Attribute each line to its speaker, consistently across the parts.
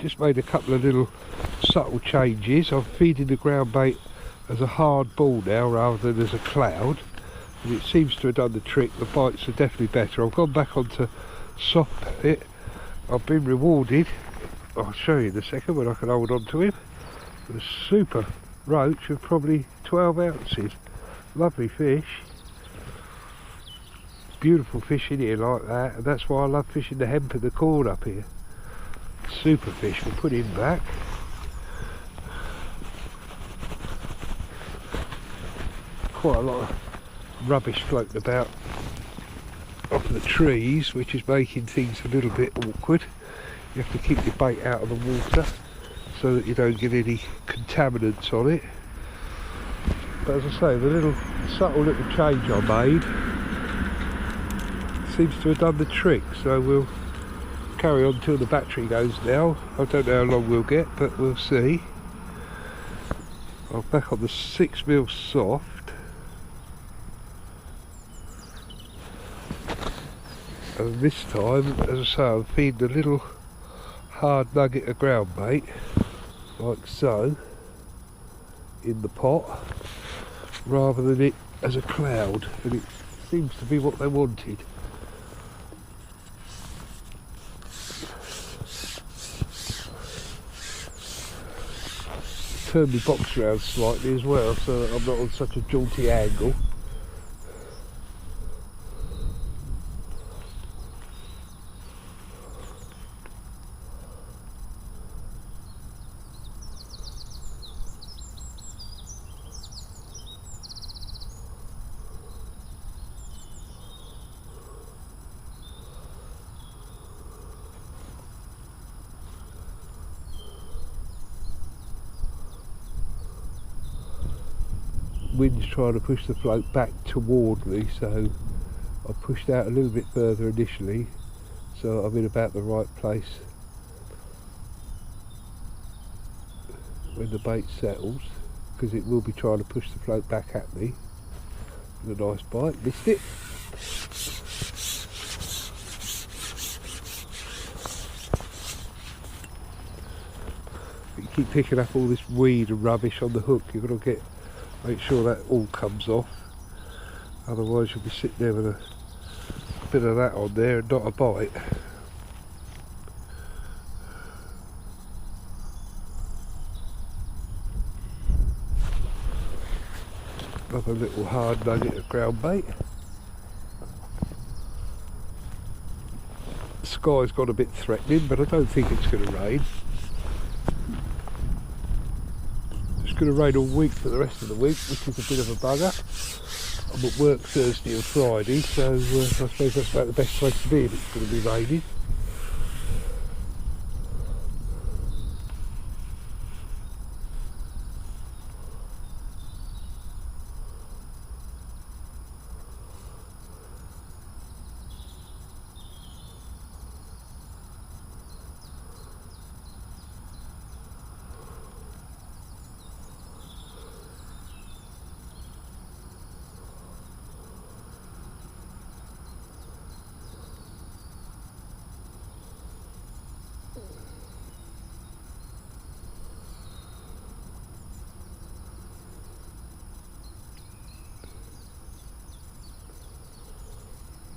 Speaker 1: just made a couple of little subtle changes. I'm feeding the ground bait as a hard ball now rather than as a cloud, and it seems to have done the trick. The bites are definitely better. I've gone back onto soft pellet. I've been rewarded, I'll show you in a second when I can hold on to him, with a super roach of probably 12 ounces. Lovely fish. Beautiful fish in here like that, and that's why I love fishing the hemp and the corn up here. Super fish. We'll put him back. Quite a lot of rubbish floating about off the trees, which is making things a little bit awkward. You have to keep your bait out of the water so that you don't get any contaminants on it. But as I say, the little subtle little change I made seems to have done the trick, so we'll carry on till the battery goes now. I don't know how long we'll get, but we'll see. I'm back on the 6mm soft, and this time, as I say, I'm feeding a little hard nugget of ground bait, like so, in the pot, rather than it as a cloud, and it seems to be what they wanted. Turn my box around slightly as well so that I'm not on such a jaunty angle. Wind's trying to push the float back toward me, so I pushed out a little bit further initially, so I'm in about the right place when the bait settles, because it will be trying to push the float back at me. With a nice bite. Missed it. But you keep picking up all this weed and rubbish on the hook. You've got to make sure that all comes off, otherwise you'll be sitting there with a bit of that on there and not a bite. Another little hard nugget of ground bait. The sky's got a bit threatening, but I don't think it's going to rain. Going to rain all week for the rest of the week, which is a bit of a bugger. I'm at work Thursday and Friday, so I suppose that's about the best place to be if it's going to be raining.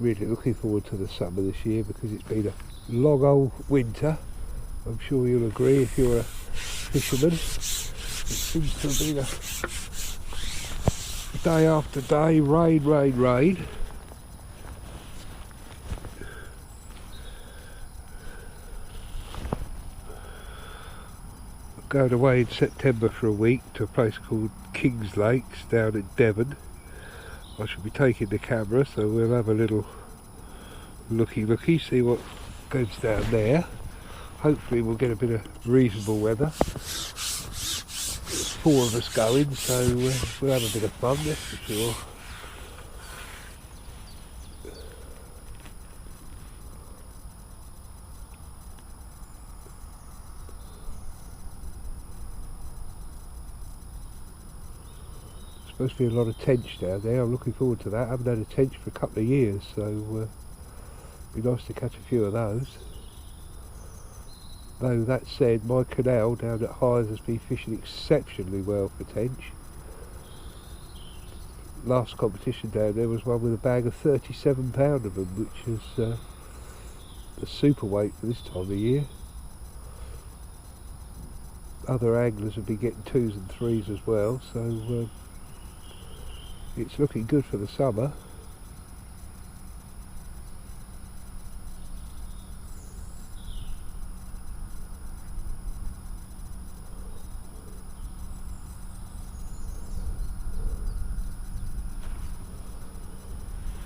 Speaker 1: Really looking forward to the summer this year, because it's been a long old winter. I'm sure you'll agree if you're a fisherman. It seems to have been a day after day, rain, rain, rain. I'm going away in September for a week to a place called Kings Lakes down in Devon. I shall be taking the camera, so we'll have a little looky, see what goes down there. Hopefully we'll get a bit of reasonable weather. 4 of us going, so we'll have a bit of fun, that's for sure. Supposed to be a lot of tench down there. I'm looking forward to that. I haven't had a tench for a couple of years, so it'd be nice to catch a few of those. Though that said, my canal down at Hythe has been fishing exceptionally well for tench. Last competition down there was one with a bag of 37 pound of them, which is a super weight for this time of year. Other anglers have been getting 2s and 3s as well, so it's looking good for the summer.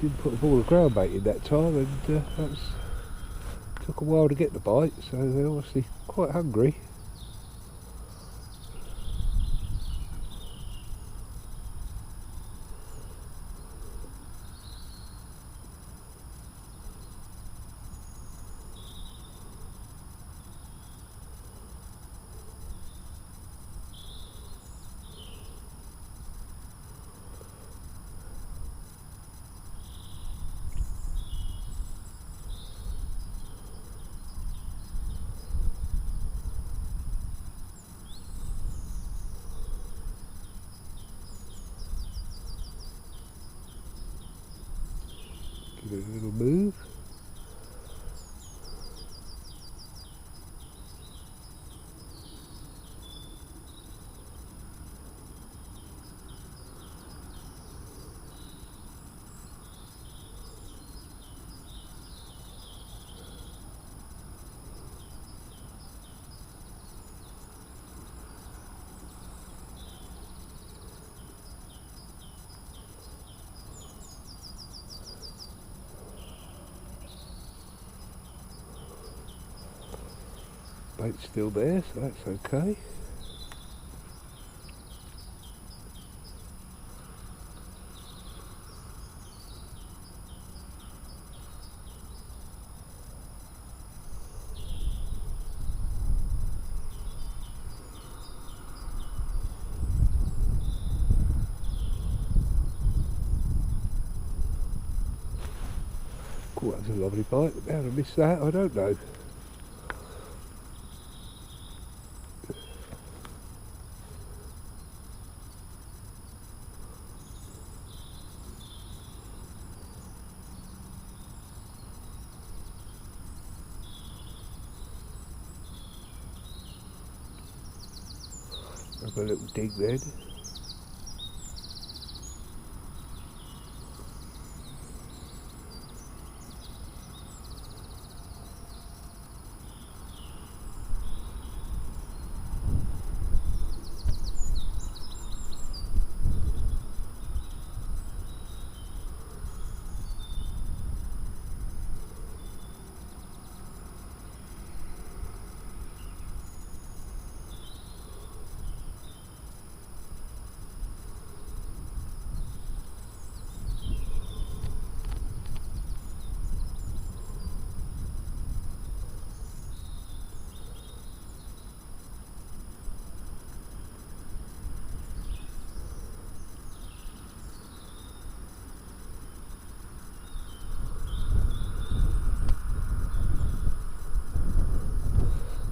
Speaker 1: Didn't put a ball of ground bait in that time, and took a while to get the bite, so they're obviously quite hungry. Give it a little move. Bait's still there, so that's okay. Oh, that was a lovely bite. How to miss that, I don't know. Have a little dig then.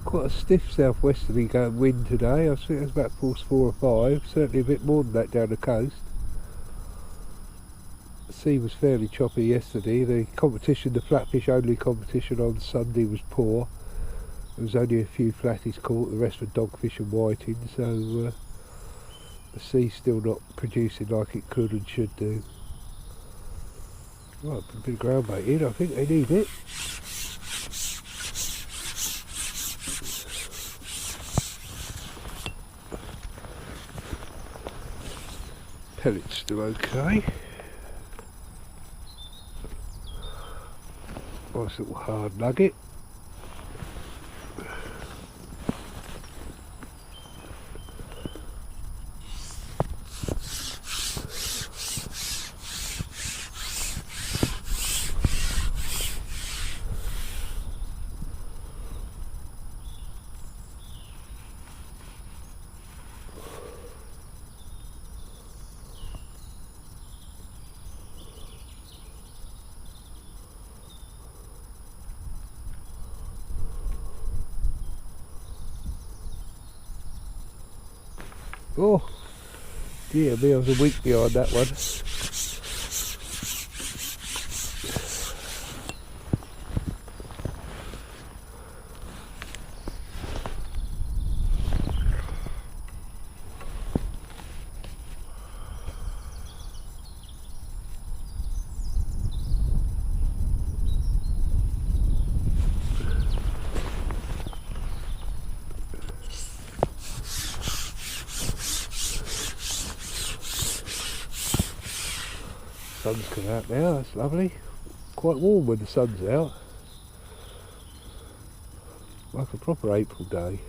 Speaker 1: Quite a stiff southwesterly going wind today. I think it's about force 4 or 5, certainly a bit more than that down the coast. The sea was fairly choppy yesterday. The competition, the flatfish only competition on Sunday was poor. There was only a few flatties caught, the rest were dogfish and whiting, so the sea's still not producing like it could and should do. Right, put a bit of ground bait in, I think they need it. Pellet's still okay. Nice little hard nugget. Oh, dear me, I was a week behind that one. Sun's come out now, that's lovely. Quite warm when the sun's out. Like a proper April day.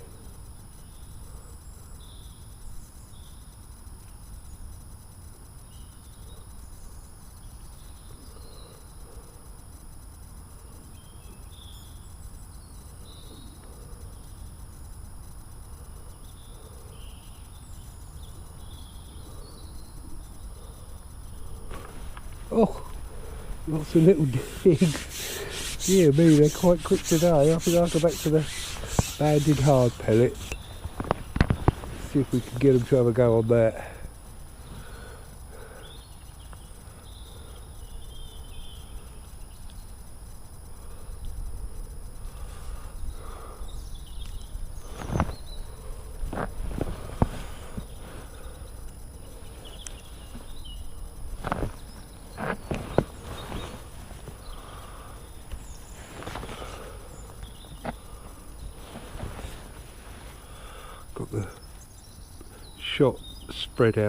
Speaker 1: Oh, lots of little digs. Dear me, they're quite quick today. I think I'll go back to the banded hard pellet. See if we can get them to have a go on that. Got the shot spread out.